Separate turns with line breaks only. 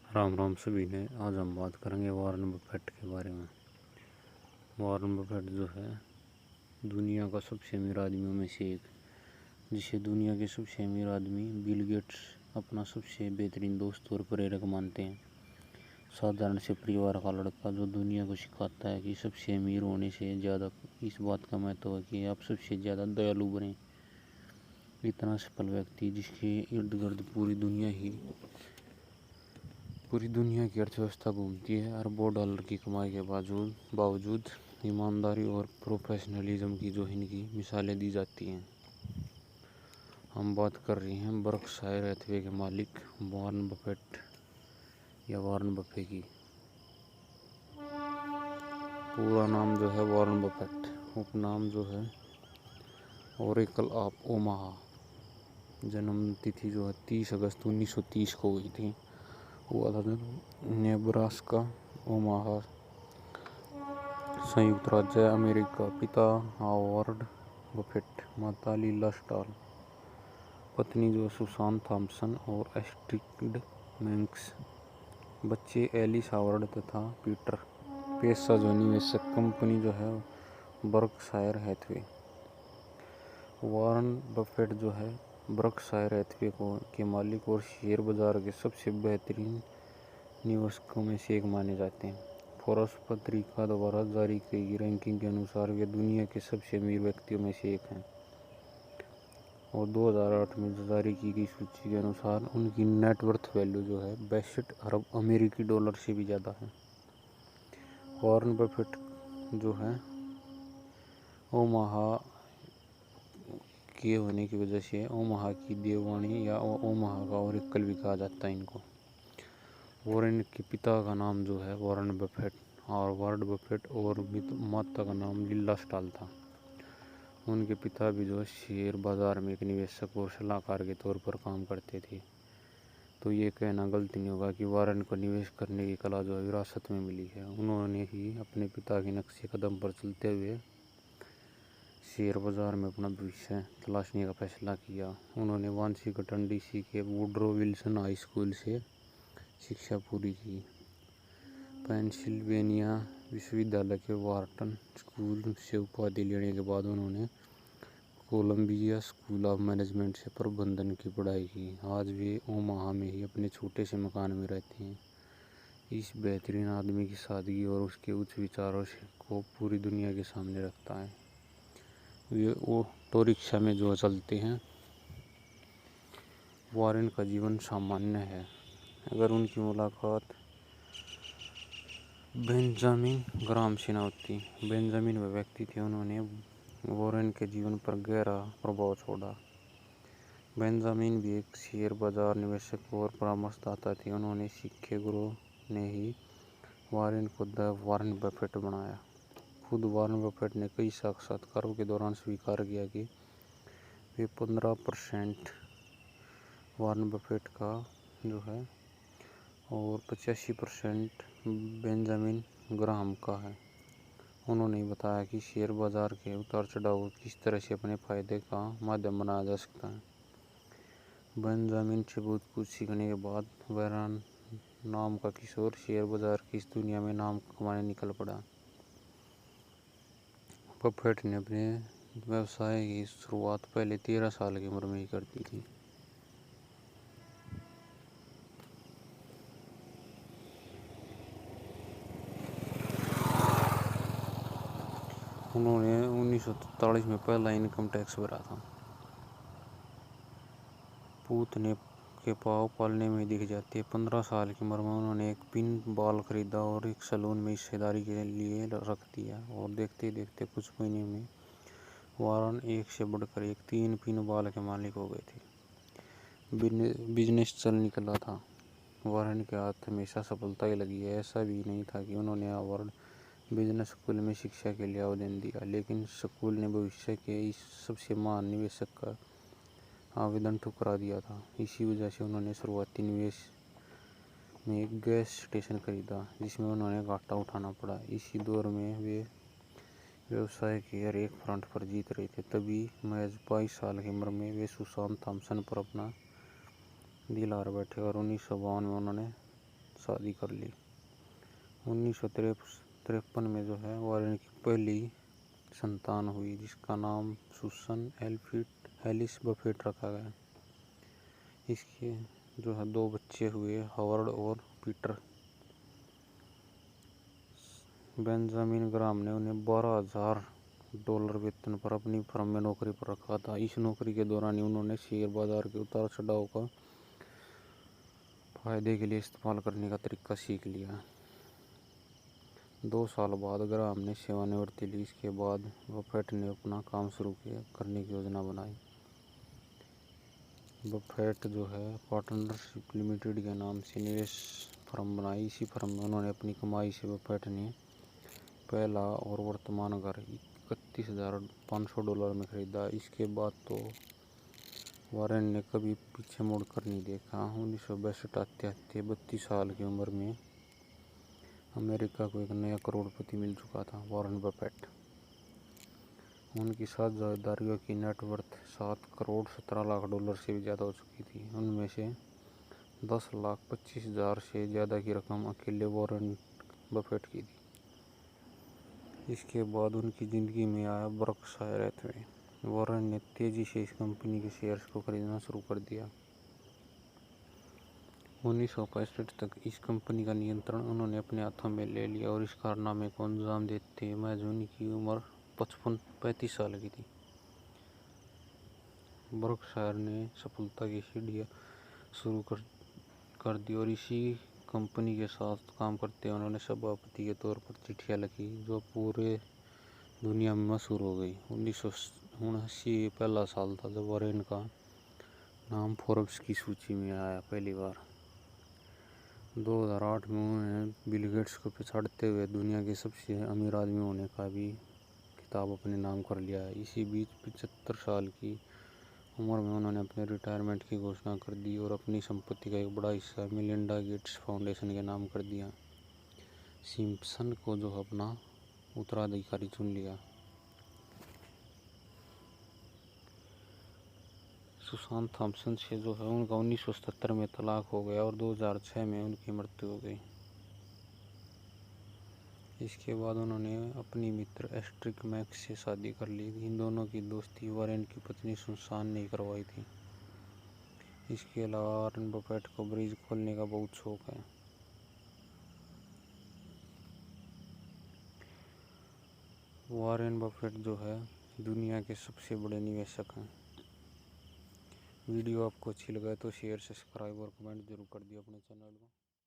राम राम सभी ने। आज हम बात करेंगे वॉरेन बफेट के बारे में। वॉरेन बफेट जो है दुनिया का सबसे अमीर आदमियों में से एक, जिसे दुनिया के सबसे अमीर आदमी बिल गेट्स अपना सबसे बेहतरीन दोस्त और प्रेरक मानते हैं। साधारण से परिवार का लड़का जो दुनिया को सिखाता है कि सबसे अमीर होने से ज़्यादा इस बात का महत्व है कि आप सबसे ज़्यादा दयालु बने। इतना सफल व्यक्ति जिसके इर्द गिर्द पूरी दुनिया की अर्थव्यवस्था घूमती है। अरबों डॉलर की कमाई के बावजूद ईमानदारी और प्रोफेशनलिज्म की जो इनकी मिसालें दी जाती हैं। हम बात कर रहे हैं बर्कशायर हैथवे के मालिक वॉरेन बफेट या वॉरेन बफे की। पूरा नाम जो है वॉरेन बफेट, उपनाम जो है ओरेकल ऑफ ओमाहा। जन्म तिथि जो है 30 अगस्त 1930 को हुई थी। हुआ था नेब्रास्का, ओमाहा, संयुक्त राज्य अमेरिका। पिता हावर्ड बफेट, माता लीला स्टॉल, पत्नी जो सुसान थॉम्सन और एस्ट्रिड मैंक्स, बच्चे एलिस हावर्ड तथा पीटर। पेशा जो निवेशक, कंपनी जो है बर्कशायर हैथवे। वॉरेन बफेट जो है बर्कशायर हैथवे के मालिक और शेयर बाजार के सबसे बेहतरीन निवेशकों में से एक माने जाते हैं। फोर्ब्स पत्रिका द्वारा जारी की गई रैंकिंग के अनुसार वे दुनिया के सबसे अमीर व्यक्तियों में से एक हैं और 2008 में जारी की गई सूची के अनुसार उनकी नेटवर्थ वैल्यू जो है 62 अरब अमेरिकी डॉलर से भी ज़्यादा है। वॉरेन बफेट जो है ओमाहा के होने की वजह से ओमाहा की देववाणी या ओमाहा का ओरेकल भी कहा जाता है इनको। वॉरेन के पिता का नाम जो है वॉरेन बफेट और वार्ड बफेट और माता का नाम लीला स्टॉल था। उनके पिता भी जो शेयर बाजार में एक निवेशक और सलाहकार के तौर पर काम करते थे। तो ये कहना गलत नहीं होगा कि वॉरेन को निवेश करने की कला जो है विरासत में मिली है। उन्होंने ही अपने पिता के नक्शे कदम पर चलते हुए शेयर बाजार में अपना भविष्य तलाशने का फैसला किया। उन्होंने वाशिंगटन डीसी के वुड्रो विल्सन हाई स्कूल से शिक्षा पूरी की। पेंसिल्वेनिया विश्वविद्यालय के वार्टन स्कूल से उपाधि लेने के बाद उन्होंने कोलंबिया स्कूल ऑफ मैनेजमेंट से प्रबंधन की पढ़ाई की। आज वे ओमाहा में ही अपने छोटे से मकान में रहते हैं। इस बेहतरीन आदमी की सादगी और उसके उच्च विचारों को पूरी दुनिया के सामने रखता है। वे ऑटो रिक्शा में जो चलते हैं। वॉरेन का जीवन सामान्य है। अगर उनकी मुलाकात बेंजामिन ग्राहम से न होती। बेंजामिन वह व्यक्ति थे उन्होंने वॉरेन के जीवन पर गहरा प्रभाव छोड़ा। बेंजामिन भी एक शेयर बाजार निवेशक और परामर्शदाता थे। उन्होंने सीखे गुरु ने ही वॉरेन को द वॉरेन बफेट बनाया। खुद वॉरेन बफेट ने कई साक्षात्कारों के दौरान स्वीकार किया कि वे 15% वॉरेन बफेट का जो है और 85% बेंजामिन ग्राहम का है। उन्होंने बताया कि शेयर बाजार के उतार चढ़ाव को किस तरह से अपने फायदे का माध्यम बनाया जा सकता है। बेंजामिन से बहुत कुछ सीखने के बाद वॉरेन नाम का किशोर शेयर बाजार की इस दुनिया में नाम कमाने निकल पड़ा। बफेट ने अपने व्यवसाय की शुरुआत पहले 13 साल की उम्र में ही कर दी थी। उन्होंने 1943 में पहला इनकम टैक्स भरा था। पूतने के पाँव पालने में दिख जाती है। 15 साल की उम्र में उन्होंने एक पिन बॉल खरीदा और एक सैलून में हिस्सेदारी के लिए रख दिया और देखते देखते कुछ महीने में वॉरेन एक से बढ़कर एक 3 पिन बॉल के मालिक हो गए थे। बिजनेस चल निकला था। वॉरेन के हाथ हमेशा सफलता ही लगी है। ऐसा भी नहीं था कि उन्होंने हार्वर्ड बिजनेस स्कूल में शिक्षा के लिए आवेदन दिया, लेकिन स्कूल ने भविष्य के इस सबसे महान निवेशक का आवेदन ठुकरा दिया था। इसी वजह से उन्होंने शुरुआती निवेश में एक गैस स्टेशन खरीदा, जिसमें उन्हें घाटा उठाना पड़ा। इसी दौर में वे व्यवसाय के हर एक फ्रंट पर जीत रहे थे। तभी महज 22 साल की उम्र में वे सुसान थॉम्सन पर अपना दिल हार बैठे और 1952 में उन्होंने शादी कर ली। 1953 में जो है वॉरेन की पहली संतान हुई, जिसका नाम सुसन एलिस बफेट रखा गया। इसके जो है 2 बच्चे हुए, हावर्ड और पीटर। बेंजामिन ग्राम ने उन्हें $12,000 वेतन पर अपनी फर्म में नौकरी पर रखा था। इस नौकरी के दौरान ही उन्होंने शेयर बाजार के उतार चढ़ाव का फायदे के लिए इस्तेमाल करने का तरीका सीख लिया। 2 साल बाद ग्राम ने सेवानिवृत्ति ली। इसके बाद बफेट ने अपना काम शुरू करने की योजना बनाई। बफेट जो है पार्टनरशिप लिमिटेड के नाम से निवेश फर्म बनाई। इसी फर्म में उन्होंने अपनी कमाई से बफेट ने पहला और वर्तमान घर $31,500 में खरीदा। इसके बाद तो वॉरेन ने कभी पीछे मुड़कर नहीं देखा। 1962 आते 32 साल की उम्र में अमेरिका को एक नया करोड़पति मिल चुका था, वॉरेन बफेट। उनकी 7 जागीरदारियों की नेटवर्थ $7,17,00,000 से भी ज़्यादा हो चुकी थी। उनमें से 10,25,000 से ज़्यादा की रकम अकेले वॉरेन बफेट की थी। इसके बाद उनकी ज़िंदगी में आया बर्कशायर हैथवे। वॉरेन ने तेज़ी से इस कंपनी के शेयर्स को खरीदना शुरू कर दिया। 1965 तक इस कंपनी का नियंत्रण उन्होंने अपने हाथों में ले लिया और इस कारनामे को अंजाम देते महज उनकी उम्र 35 साल की थी। बर्कशायर ने सफलता की सीढ़ियाँ शुरू कर दी और इसी कंपनी के साथ काम करते हुए उन्होंने सभापति के तौर पर चिट्ठियाँ लिखी, जो पूरे दुनिया में मशहूर हो गई। 1979 पहला साल था जब वॉरेन का नाम फोर्ब्स की सूची में आया पहली बार। 2008 में उन्होंने बिल गेट्स को पछाड़ते हुए दुनिया के सबसे अमीर आदमी होने का भी खिताब अपने नाम कर लिया है। इसी बीच 75 साल की उम्र में उन्होंने अपने रिटायरमेंट की घोषणा कर दी और अपनी संपत्ति का एक बड़ा हिस्सा मिलिंडा गेट्स फाउंडेशन के नाम कर दिया। सिम्पसन को जो अपना उत्तराधिकारी चुन लिया। सुसान थॉम्पसन से जो है उनका 1977 में तलाक हो गया और 2006 में उनकी मृत्यु हो गई। इसके बाद उन्होंने अपनी मित्र एस्ट्रिड मैक्स से शादी कर ली। इन दोनों की दोस्ती वॉरेन की पत्नी सुसान ने करवाई थी। इसके अलावा वॉरेन बफेट को ब्रिज खोलने का बहुत शौक है। वॉरेन बफेट जो है दुनिया के सबसे बड़े निवेशक हैं। वीडियो आपको अच्छी लगा तो शेयर, सब्सक्राइब और कमेंट जरूर कर दिए अपने चैनल को।